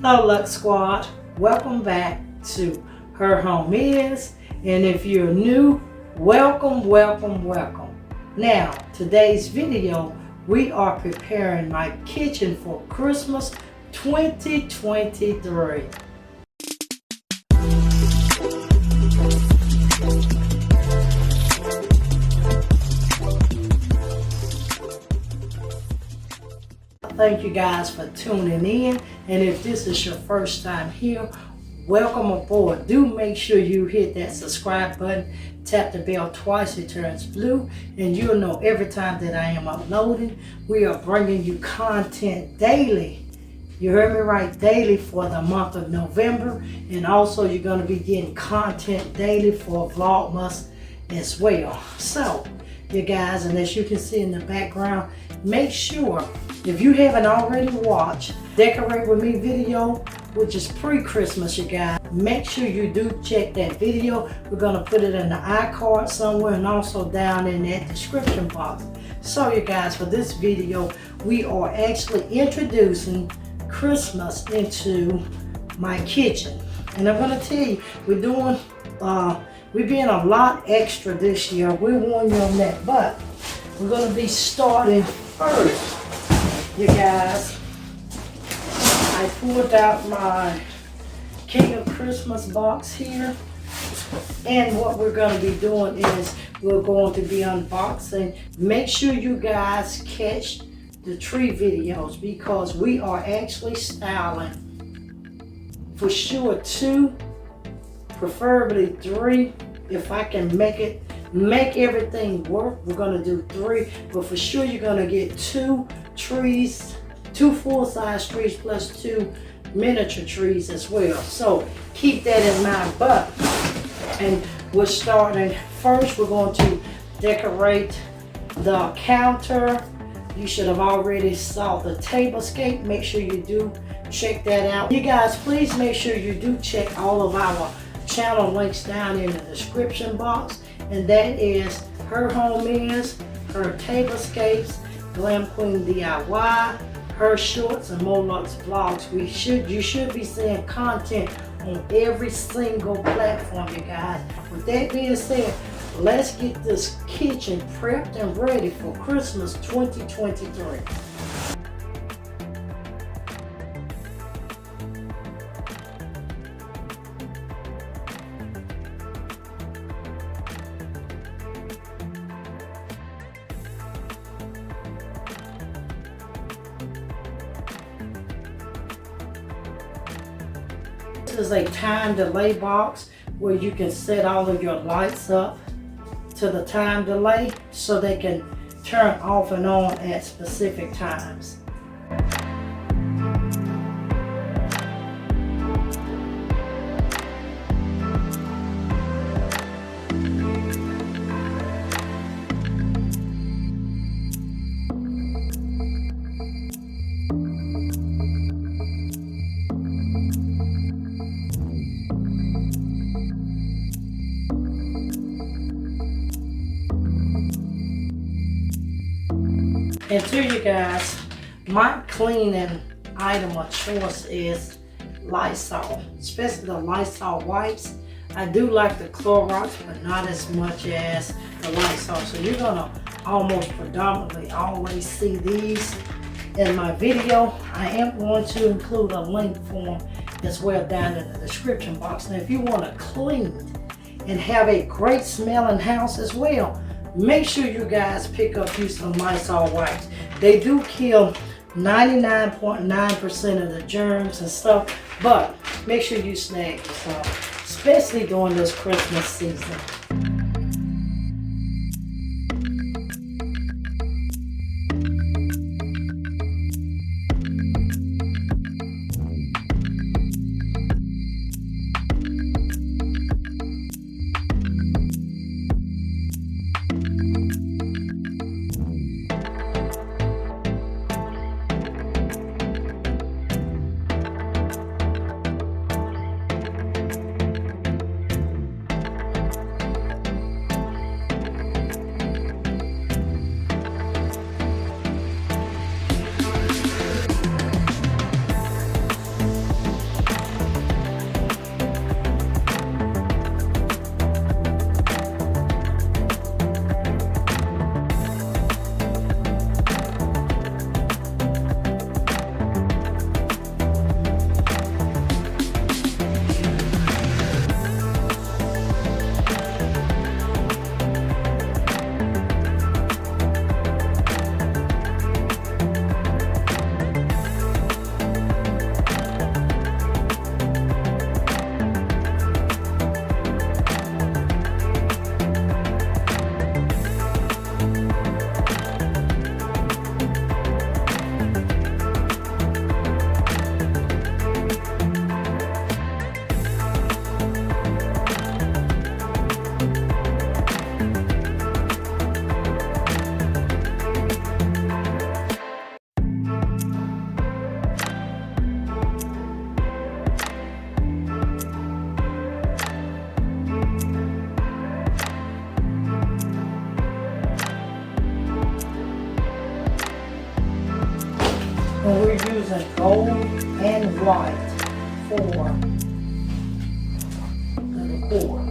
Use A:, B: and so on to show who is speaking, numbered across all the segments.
A: Hello Lux Squad, welcome back to Her Home Is, and if you're new, welcome. Now, today's video, we are preparing my kitchen for Christmas 2023. Thank you guys for tuning in, and if this is your first time here, welcome aboard. Do make sure you hit that subscribe button, tap the bell twice, it turns blue, and you'll know every time that I am uploading. We are bringing you content daily. You heard me right, daily for the month of November, and also you're going to be getting content daily for Vlogmas as well. So, you guys, and as you can see in the background, make sure, if you haven't already watched Decorate With Me video, which is pre-Christmas, you guys, make sure you do check that video. We're going to put it in the iCard somewhere and also down in that description box. So you guys, for this video, we are actually introducing Christmas into my kitchen. And I'm going to tell you, we're being a lot extra this year. We'll warn you on that, but we're going to be starting first. You guys, I pulled out my King of Christmas box here, and what we're going to be doing is we're going to be unboxing. Make sure you guys catch the tree videos, because we are actually styling for sure 2, preferably 3. If I can make everything work, we're going to do 3, but for sure you're going to get 2 trees, 2 full-size trees plus 2 miniature trees as well. So keep that in mind. And we're starting first. We're going to decorate the counter. You should have already saw the tablescape. Make sure you do check that out. You guys, please make sure you do check all of our channel links down in the description box, and that is Her Home Is, Her Tablescapes, Glam Queen DIY, Her Shorts, and Molux Vlogs. You should be seeing content on every single platform, you guys. With that being said, let's get this kitchen prepped and ready for Christmas 2023. This is a time delay box where you can set all of your lights up to the time delay so they can turn off and on at specific times. And to you guys, my cleaning item of choice is Lysol, especially the Lysol wipes. I do like the Clorox, but not as much as the Lysol. So you're gonna almost predominantly always see these in my video. I am going to include a link for them as well down in the description box. Now, if you want to clean and have a great smelling house as well, make sure you guys pick up you some Lysol wipes. They do kill 99.9% of the germs and stuff, but make sure you snag some, especially during this Christmas season. we're using gold and white for the decor.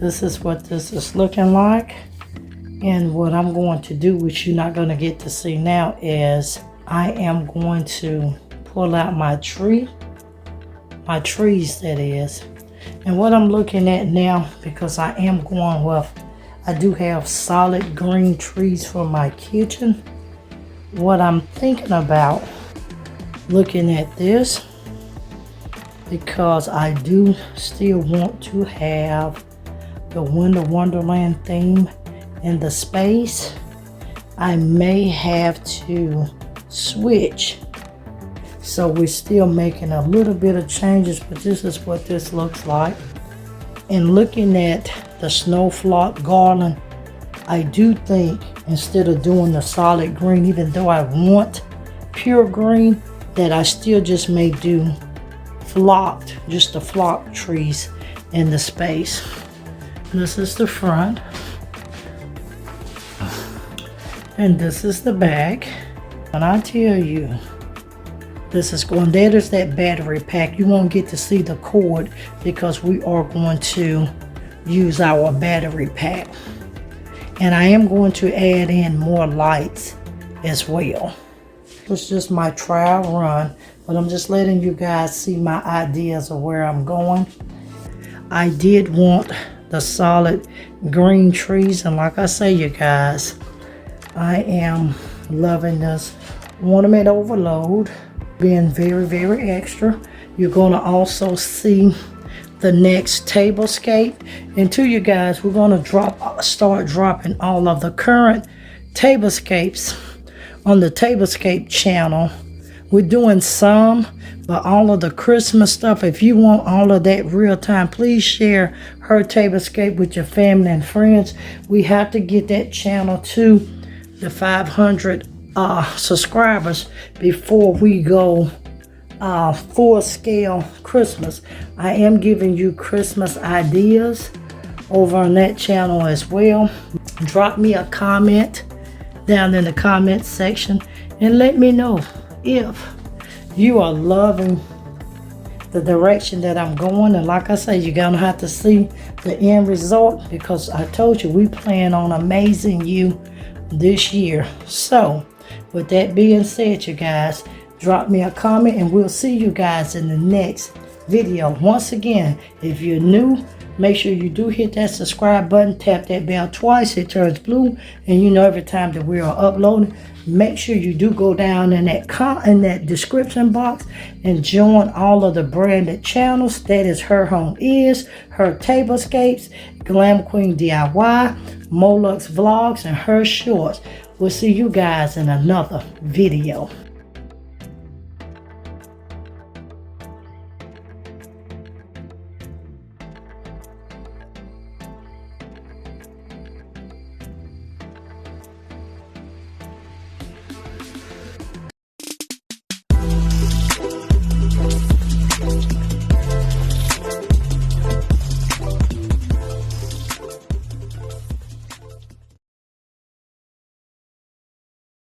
A: This is what this is looking like, and what I'm going to do, which you're not going to get to see now, is I am going to pull out my trees that is. And what I'm looking at now, because I am going with, I do have solid green trees for my kitchen. What I'm thinking about looking at this, because I do still want to have the Winter Wonderland theme in the space, I may have to switch. So we're still making a little bit of changes, but this is what this looks like. And looking at the snow flock garland, I do think instead of doing the solid green, even though I want pure green that I still just may do flocked, just the flocked trees in the space. This is the front. And this is the back. And I tell you, this is going, that is that battery pack. You won't get to see the cord because we are going to use our battery pack. And I am going to add in more lights as well. It's just my trial run, but I'm just letting you guys see my ideas of where I'm going. I did want the solid green trees, and like I say, you guys, I am loving this ornament overload, being very, very extra. You're going to also see the next tablescape. And to you guys, we're going to start dropping all of the current tablescapes on the tablescape channel. We're doing some, but all of the Christmas stuff, if you want all of that real time, please share her tablescape with your family and friends. We have to get that channel to the 500 subscribers before we go full scale Christmas. I am giving you Christmas ideas over on that channel as well. Drop me a comment down in the comment section and let me know if you are loving the direction that I'm going. And like I say, you're gonna have to see the end result, because I told you we plan on amazing you this year. So with that being said, you guys, drop me a comment and we'll see you guys in the next video. Once again, if you're new, make sure you do hit that subscribe button, tap that bell twice, it turns blue, and you know every time that we are uploading. Make sure you do go down in that description box and join all of the branded channels. That is Her Home Is, Her Tablescapes, Glam Queen DIY, Molux Vlogs, and Her Shorts. We'll see you guys in another video.